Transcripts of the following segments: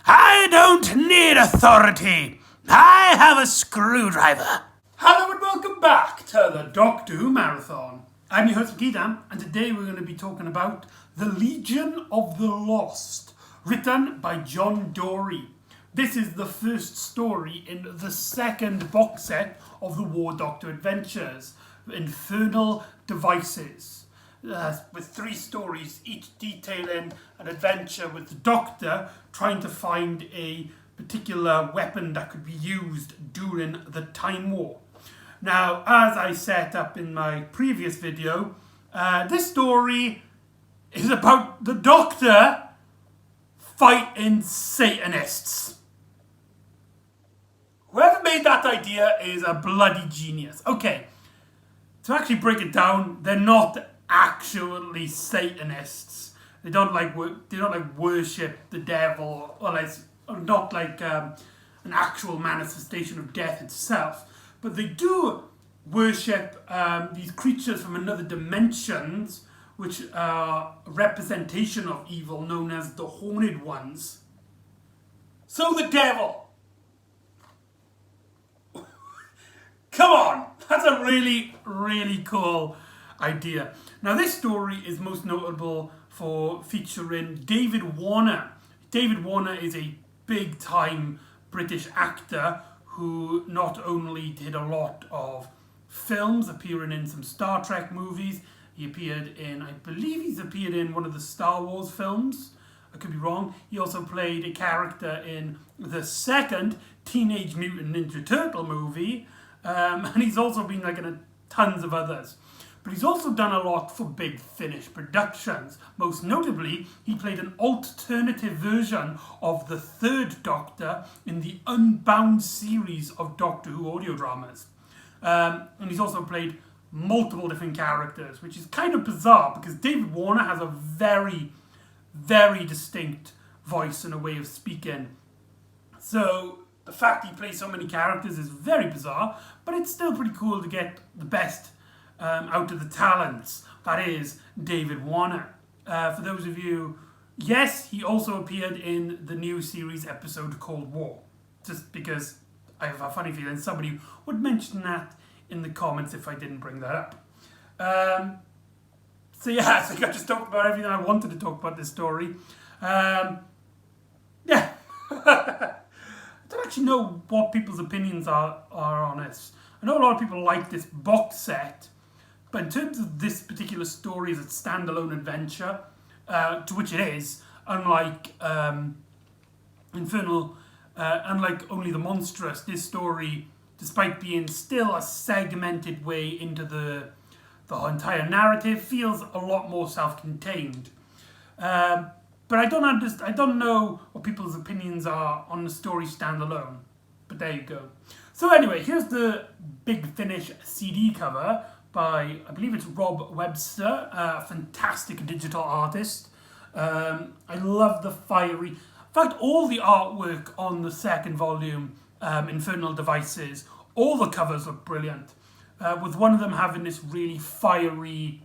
I don't need authority. I have a screwdriver. Hello and welcome back to the Doctor Who Marathon. I'm your host McEdam, and today we're going to be talking about The Legion of the Lost, written by John Dory. This is the first story in the second box set of the War Doctor Adventures, Infernal Devices. With 3 stories, each detailing an adventure with the Doctor trying to find a particular weapon that could be used during the Time War. Now, as I set up in my previous video, this story is about the Doctor fighting Satanists. Whoever made that idea is a bloody genius. Okay, to actually break it down, they're not actually Satanists. They don't worship the devil, or it's not like an actual manifestation of death itself. But they do worship these creatures from another dimensions, which are a representation of evil, known as the Horned Ones. So the devil. Come on, that's a really, really cool idea. Now, this story is most notable for featuring David Warner. David Warner is a big-time British actor who not only did a lot of films, appearing in some Star Trek movies. He appeared in, I believe he's appeared in one of the Star Wars films. I could be wrong. He also played a character in the second Teenage Mutant Ninja Turtle movie. And he's also been in tons of others. But he's also done a lot for Big Finish Productions. Most notably, he played an alternative version of the Third Doctor in the Unbound series of Doctor Who audio dramas. And he's also played multiple different characters, which is kind of bizarre because David Warner has a very, very distinct voice and a way of speaking. So the fact he plays so many characters is very bizarre, but it's still pretty cool to get the best out of the talents. That is David Warner. For those of you, yes, he also appeared in the new series episode Cold War. Just because I have a funny feeling somebody would mention that in the comments if I didn't bring that up. So yeah, so I just talked about everything I wanted to talk about this story. Yeah. I don't actually know what people's opinions are on this. I know a lot of people like this box set, but in terms of this particular story as a standalone adventure, to which it is, unlike unlike Only the Monstrous, this story, despite being still a segmented way into the entire narrative, feels a lot more self-contained. But I don't know what people's opinions are on the story standalone. But there you go. So anyway, here's the Big Finish CD cover by, I believe it's Rob Webster, a fantastic digital artist. I love the fiery... In fact, all the artwork on the second volume, Infernal Devices, all the covers look brilliant. With one of them having this really fiery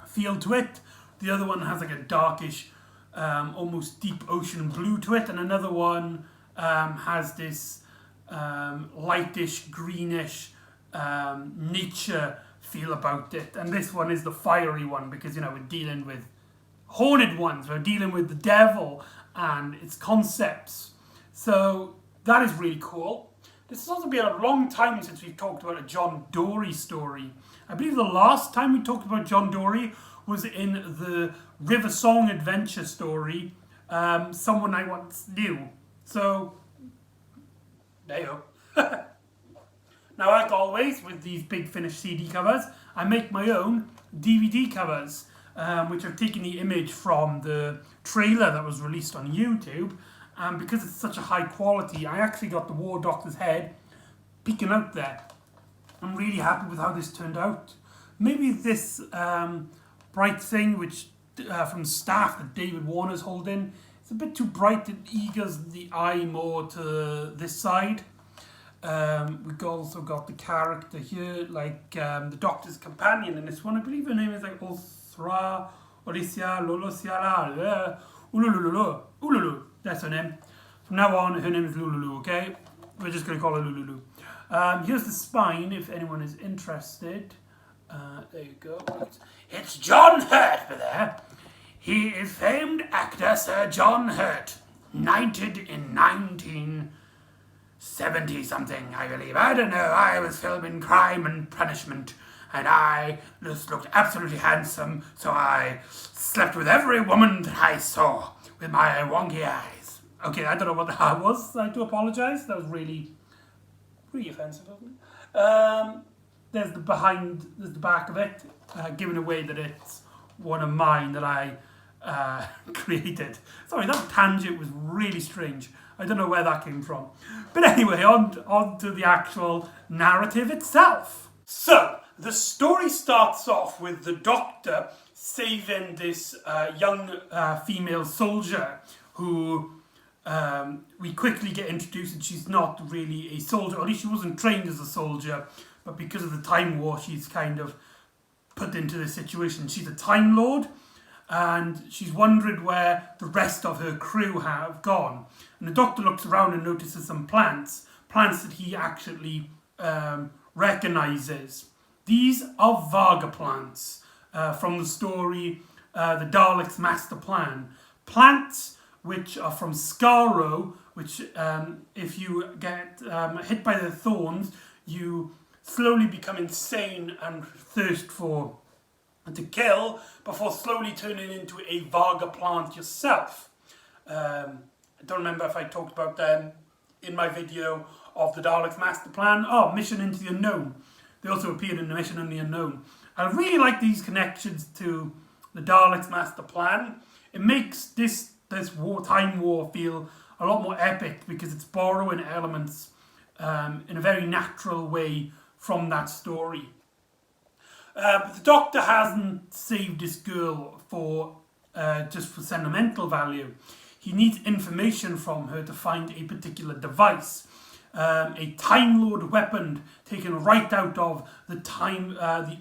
feel to it. The other one has a darkish, almost deep ocean blue to it. And another one has this lightish, greenish nature feel about it. And this one is the fiery one because, we're dealing with Horned Ones. We're dealing with the devil and its concepts. So that is really cool. This has also been a long time since we've talked about a John Dory story. I believe the last time we talked about John Dory was in the River Song adventure story, Someone I Once Knew. So, there you go. Now, like always, with these Big Finish CD covers, I make my own DVD covers, which I've taken the image from the trailer that was released on YouTube. And because it's such a high quality, I actually got the War Doctor's head peeking out there. I'm really happy with how this turned out. Maybe this bright thing, which from staff that David Warner's holding, it's a bit too bright. It eagers the eye more to this side. We've also got the character here, the Doctor's companion in this one. I believe her name is Osra Olisia Lolosiala Ulululu. That's her name. From now on, her name is Lulu, okay? We're just going to call her Lulu. Here's the spine, if anyone is interested. There you go. It's John Hurt there. He is famed actor Sir John Hurt, knighted in 1970-something, I believe. I don't know, I was filming Crime and Punishment, and I just looked absolutely handsome, so I slept with every woman that I saw with my wonky eyes. Okay, I don't know what that was. I do apologise. That was really offensive of me. There's the back of it, giving away that it's one of mine that I created. Sorry, that tangent was really strange. I don't know where that came from. But anyway, on to the actual narrative itself. So, the story starts off with the Doctor saving this young female soldier who we quickly get introduced, and she's not really a soldier, or at least she wasn't trained as a soldier, but because of the Time War, she's kind of put into this situation. She's a Time Lord, and she's wondered where the rest of her crew have gone. And the Doctor looks around and notices some plants that he actually recognises. These are Varga plants from the story The Daleks' Master Plan. Plants which are from Skaro, which if you get hit by the thorns, you slowly become insane and thirst to kill before slowly turning into a Varga plant yourself. I don't remember if I talked about them in my video of the Daleks' Master Plan. Oh, Mission into the Unknown. They also appeared in the Mission into the Unknown. I really like these connections to the Daleks' Master Plan. It makes this Time War feel a lot more epic because it's borrowing elements in a very natural way from that story. But the Doctor hasn't saved this girl just for sentimental value. He needs information from her to find a particular device. A Time Lord weapon taken right out of the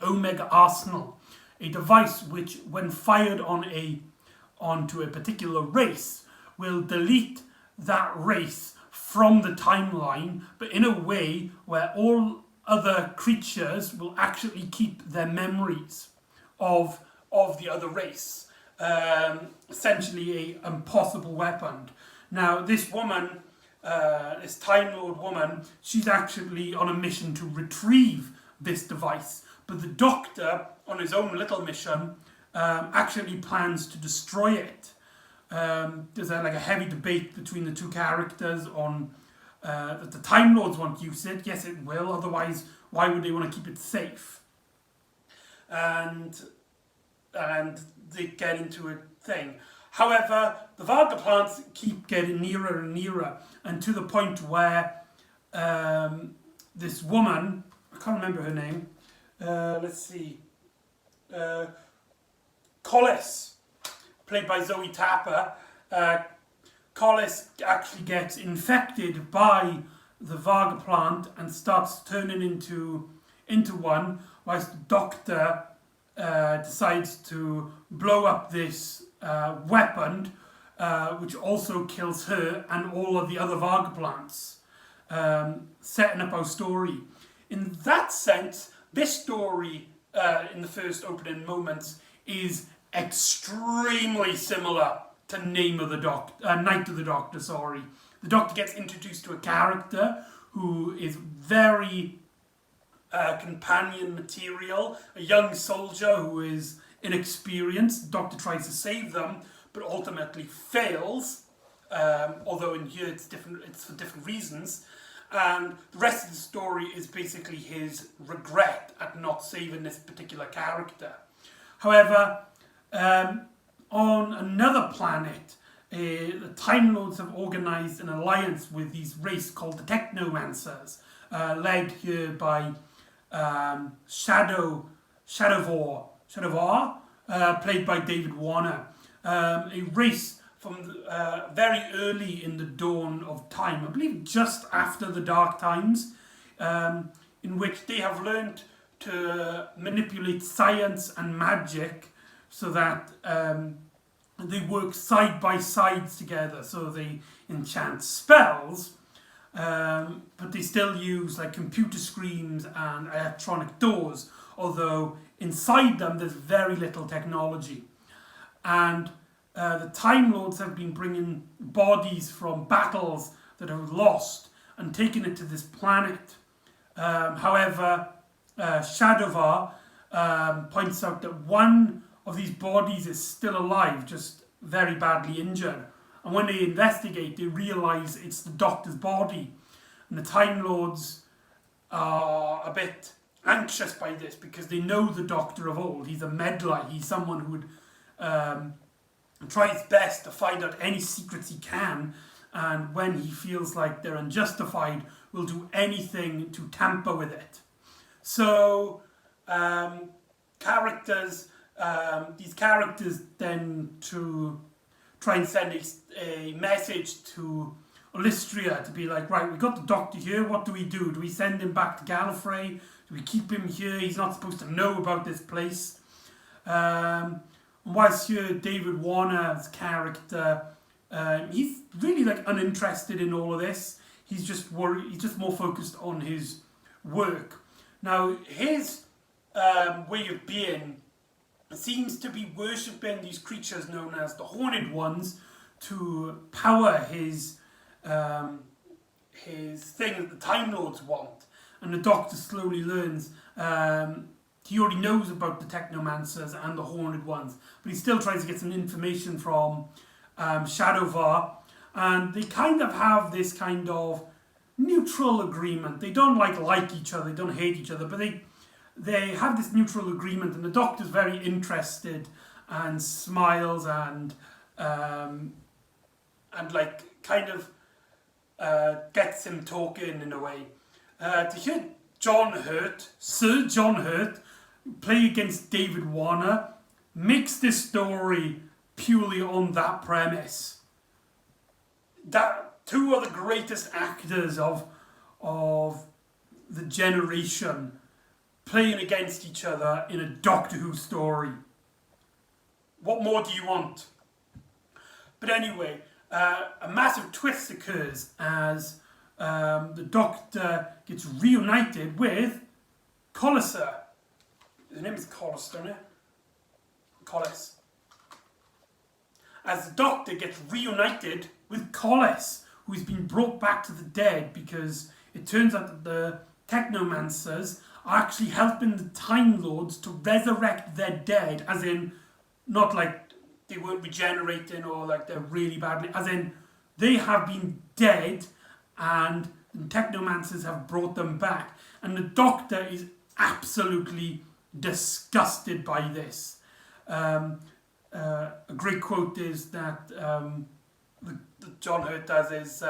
Omega Arsenal. A device which, when fired onto a particular race, will delete that race from the timeline, but in a way where all other creatures will actually keep their memories of the other race. Essentially a impossible weapon. Now this woman, this Time Lord woman, she's actually on a mission to retrieve this device, but the Doctor, on his own little mission, actually plans to destroy it. There's a heavy debate between the two characters on that the Time Lords won't use it. Yes, it will. Otherwise, why would they want to keep it safe? And they get into a thing. However, the Varga plants keep getting nearer and nearer, and to the point where this woman, I can't remember her name. Let's see. Collis, played by Zoe Tapper. Collis actually gets infected by the Varga plant and starts turning into one, whilst the Doctor decides to blow up this weapon, which also kills her and all of the other Varga plants, setting up our story. In that sense, this story, in the first opening moments, is extremely similar to Night of the Doctor, sorry. The Doctor gets introduced to a character who is very companion material, a young soldier who is inexperienced. The Doctor tries to save them, but ultimately fails, although in here it's for different reasons. And the rest of the story is basically his regret at not saving this particular character. However, on another planet, the Time Lords have organised an alliance with these race called the Technomancers, led here by Shadowvar, played by David Warner. A race from very early in the dawn of time, I believe just after the Dark Times, in which they have learned to manipulate science and magic so that they work side by side together, so they enchant spells, but they still use like computer screens and electronic doors, although inside them there's very little technology. And the Time Lords have been bringing bodies from battles that are lost and taking it to this planet. However, Shadovar points out that one of these bodies is still alive, just very badly injured. And when they investigate, they realise it's the Doctor's body. And the Time Lords are a bit anxious by this because they know the Doctor of old. He's a meddler. He's someone who would try his best to find out any secrets he can. And when he feels like they're unjustified, will do anything to tamper with it. So, these characters then to try and send a message to Olistria to be like, right, we got the Doctor here, what do? Do we send him back to Gallifrey? Do we keep him here? He's not supposed to know about this place. Whilst here, David Warner's character, he's really like uninterested in all of this. He's just worried. He's just more focused on his work. Now, his way of being seems to be worshipping these creatures known as the Horned Ones to power his thing that the Time Lords want. And the Doctor slowly learns he already knows about the Technomancers and the Horned Ones, but he still tries to get some information from Shadovar, and they kind of have this kind of neutral agreement. They don't like each other, they don't hate each other, but they have this neutral agreement, and the Doctor's very interested and smiles and like kind of gets him talking in a way. To hear Sir John Hurt, play against David Warner makes this story purely on that premise. That two of the greatest actors of the generation playing against each other in a Doctor Who story. What more do you want? But anyway, a massive twist occurs as the Doctor gets reunited with Colliser. His name is Collis, don't it? Collis. As the Doctor gets reunited with Collis, who's been brought back to the dead because it turns out that the Technomancers are actually helping the Time Lords to resurrect their dead, as in, not like they weren't regenerating or like they're really badly, as in they have been dead and the Technomancers have brought them back. And the Doctor is absolutely disgusted by this. A great quote is that that John Hurt does is,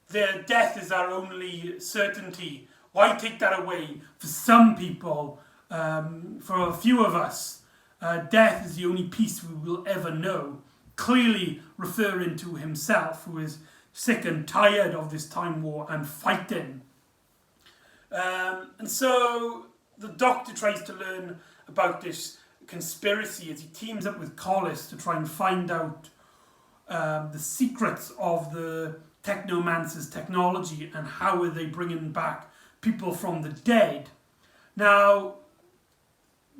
their death is our only certainty. Why take that away? For some people, for a few of us, death is the only peace we will ever know. Clearly referring to himself, who is sick and tired of this time war and fighting. And so the Doctor tries to learn about this conspiracy as he teams up with Collis to try and find out the secrets of the Technomancer's technology and how are they bringing back people from the dead. Now,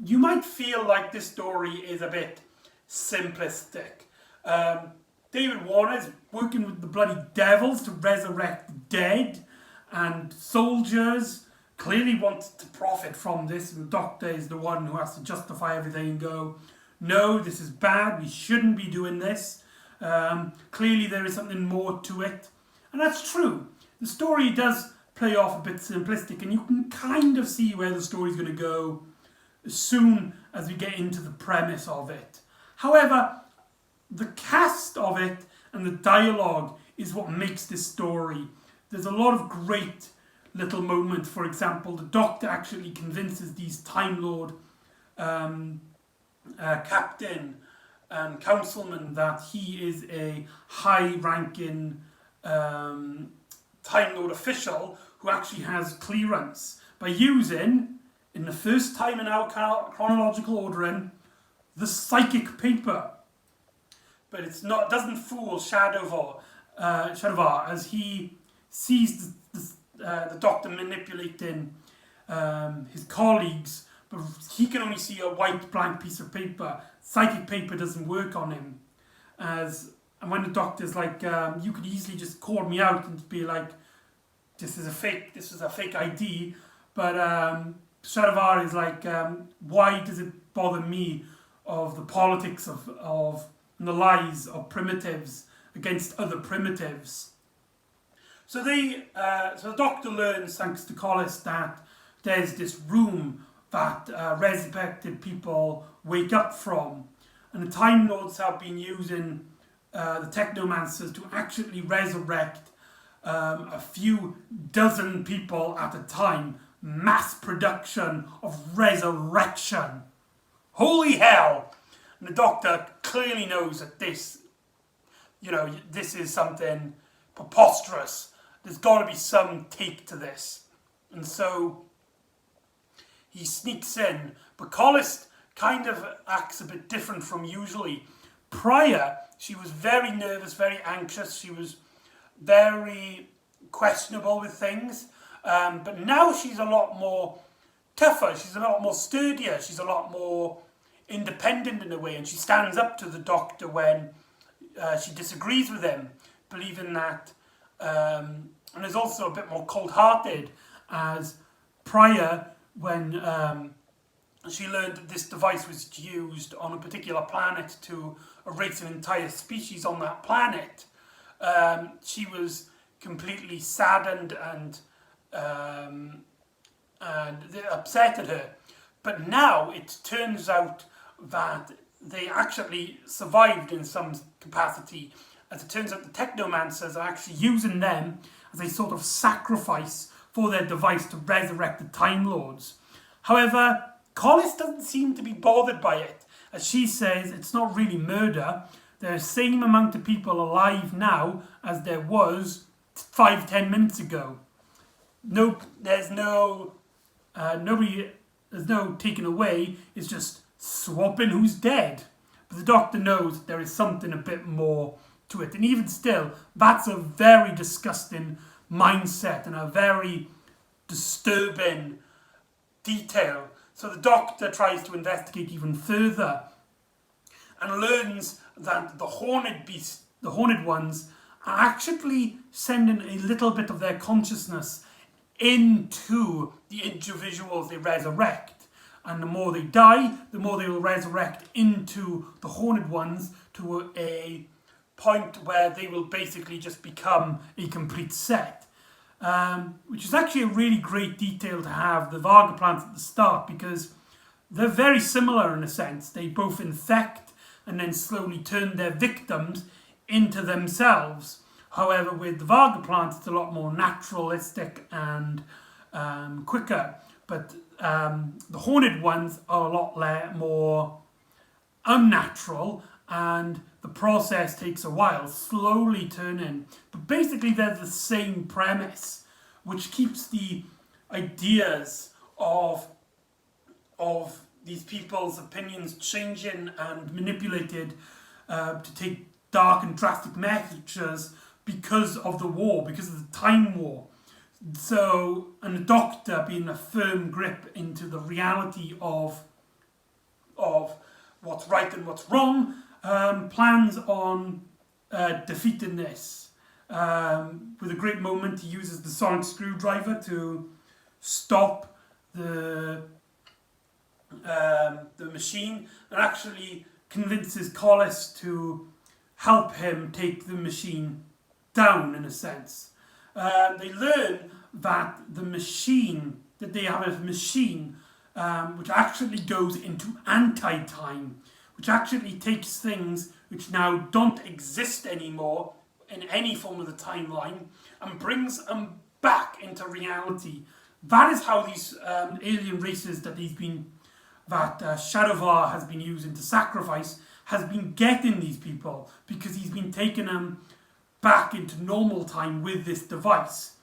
you might feel like this story is a bit simplistic. David Warner is working with the bloody devils to resurrect the dead, and soldiers clearly want to profit from this, and the Doctor is the one who has to justify everything and go, no, this is bad, we shouldn't be doing this. Clearly there is something more to it. And that's true. The story does play off a bit simplistic, and you can kind of see where the story's going to go as soon as we get into the premise of it. However, the cast of it and the dialogue is what makes this story. There's a lot of great little moments. For example, the Doctor actually convinces these Time Lord captain and councilman that he is a high-ranking Time Lord official who actually has clearance by using, in the first time in our chronological ordering, the psychic paper. but it doesn't fool Shadowvar as he sees the Doctor manipulating his colleagues, but he can only see a white blank piece of paper. Psychic paper doesn't work on him. And when the Doctor's like, you could easily just call me out and be like, this is a fake ID, but Shadowvar is like, why does it bother me of the politics of and the lies of primitives against other primitives? So the Doctor learns, thanks to Collis, that there's this room that resurrected people wake up from, and the Time Lords have been using the Technomancers to actually resurrect a few dozen people at a time. Mass production of resurrection. Holy hell! And the Doctor clearly knows that this is something preposterous. There's got to be some take to this. And so he sneaks in. But Collis kind of acts a bit different from usually. Prior, she was very nervous, very anxious. She was very questionable with things. But now she's a lot more tougher. She's a lot more sturdier. She's a lot more independent in a way. And she stands up to the Doctor when she disagrees with him, believing that... and is also a bit more cold-hearted, as prior, when she learned that this device was used on a particular planet to erase an entire species on that planet, she was completely saddened and it upsetted her. But now it turns out that they actually survived in some capacity. As it turns out, the Technomancers are actually using them as a sort of sacrifice for their device to resurrect the Time Lords. However, Collis doesn't seem to be bothered by it. As she says, it's not really murder. There's the same amount of people alive now as there was 5-10 minutes ago. There's no taking away. It's just swapping who's dead. But the Doctor knows there is something a bit more to it. And even still, that's a very disgusting mindset and a very disturbing detail. So the Doctor tries to investigate even further and learns that the Horned Ones, are actually sending a little bit of their consciousness into the individuals they resurrect. And the more they die, the more they will resurrect into the Horned Ones to a point where they will basically just become a complete set. Which is actually a really great detail to have the Varga plants at the start, because they're very similar in a sense. They both infect and then slowly turn their victims into themselves. However, with the Varga plants, it's a lot more naturalistic and quicker. But the Horned Ones are a lot more unnatural, and the process takes a while, slowly turning. But basically they're the same premise, which keeps the ideas of these people's opinions changing and manipulated to take dark and drastic measures because of the war, because of the Time War. So, and the Doctor being a firm grip into the reality of what's right and what's wrong, plans on defeating this. With a great moment, he uses the sonic screwdriver to stop the machine, and actually convinces Collis to help him take the machine down, in a sense. They learn that they have a machine which actually goes into anti-time, which actually takes things which now don't exist anymore in any form of the timeline and brings them back into reality. That is how these alien races that Shadowvar has been using to sacrifice has been getting these people, because he's been taking them back into normal time with this device.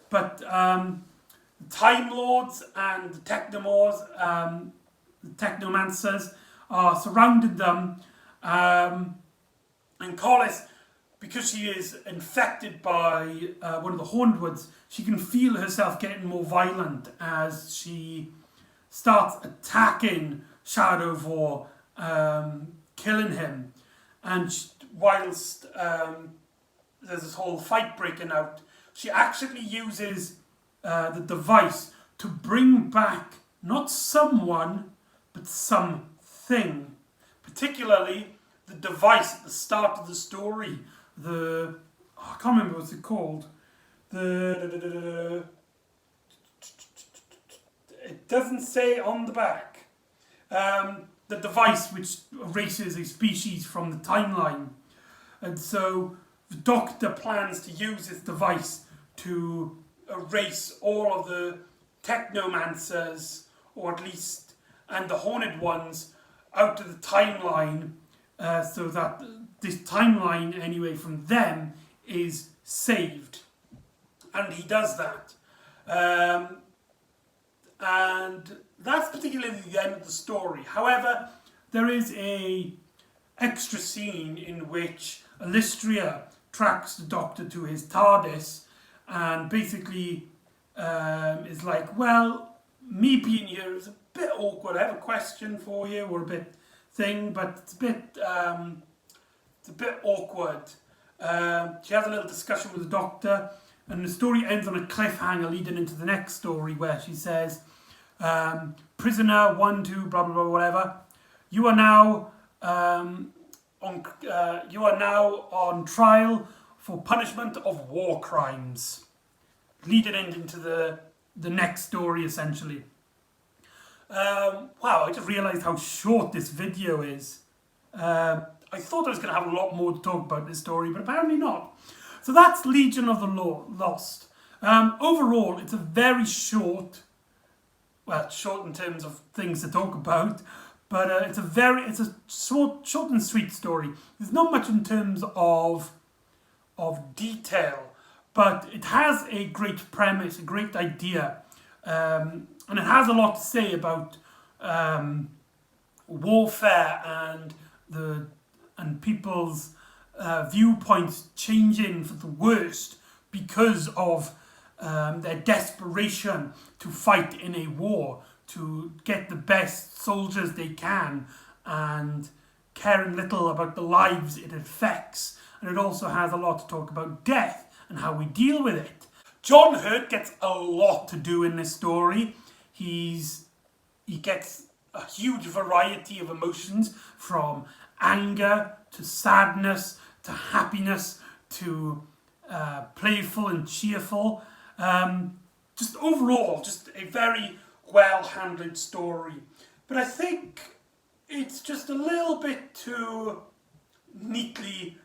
But the Time Lords and the Technomancers are surrounded them, and And Collis, because she is infected by one of the Horned Woods, she can feel herself getting more violent as she starts attacking Shadowvor, killing him. And whilst there's this whole fight breaking out, she actually uses the device to bring back not someone, but something. Particularly the device at the start of the story. I can't remember what it's called. It doesn't say on the back. The device which erases a species from the timeline. And so the Doctor plans to use this device to erase all of the technomancers, or at least, and the Horned Ones, out of the timeline, so that this timeline, anyway, from them is saved. And he does that. And that's particularly the end of the story. However, there is a extra scene in which Alistria tracks the Doctor to his TARDIS and basically is like, well, me being here is a bit awkward. I have a question for you, or a bit thing, but it's a bit awkward. She has a little discussion with the Doctor, and the story ends on a cliffhanger leading into the next story where she says, prisoner 1, 2, blah blah blah, whatever. You are now on trial for punishment of war crimes, leading into the next story essentially. Wow, I just realised how short this video is. I thought I was going to have a lot more to talk about this story, but apparently not. So that's Legion of the Lost. Overall, it's a very short, well, short in terms of things to talk about, but it's a short and sweet story. There's not much in terms of detail, but it has a great premise, a great idea, and it has a lot to say about warfare and people's viewpoints changing for the worst because of their desperation to fight in a war, to get the best soldiers they can, and caring little about the lives it affects. And it also has a lot to talk about death and how we deal with it. John Hurt gets a lot to do in this story. He gets a huge variety of emotions, from anger to sadness to happiness to playful and cheerful. Just overall, just a very well-handled story. But I think it's just a little bit too neatly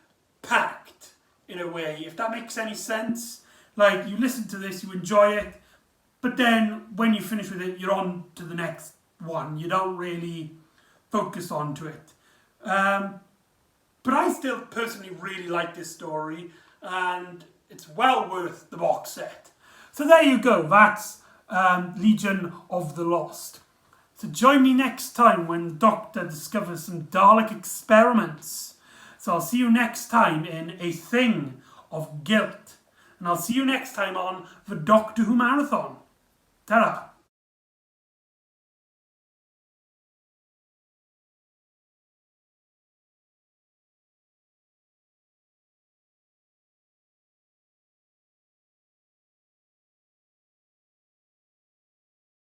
packed in a way, if that makes any sense. Like, you listen to this, you enjoy it, but then when you finish with it, you're on to the next one. You don't really focus onto it. But I still personally really like this story, and it's well worth the box set. So there you go, that's Legion of the Lost. So join me next time when the Doctor discovers some Dalek experiments. So I'll see you next time in A Thing of Guilt. And I'll see you next time on the Doctor Who Marathon. Ta-ra!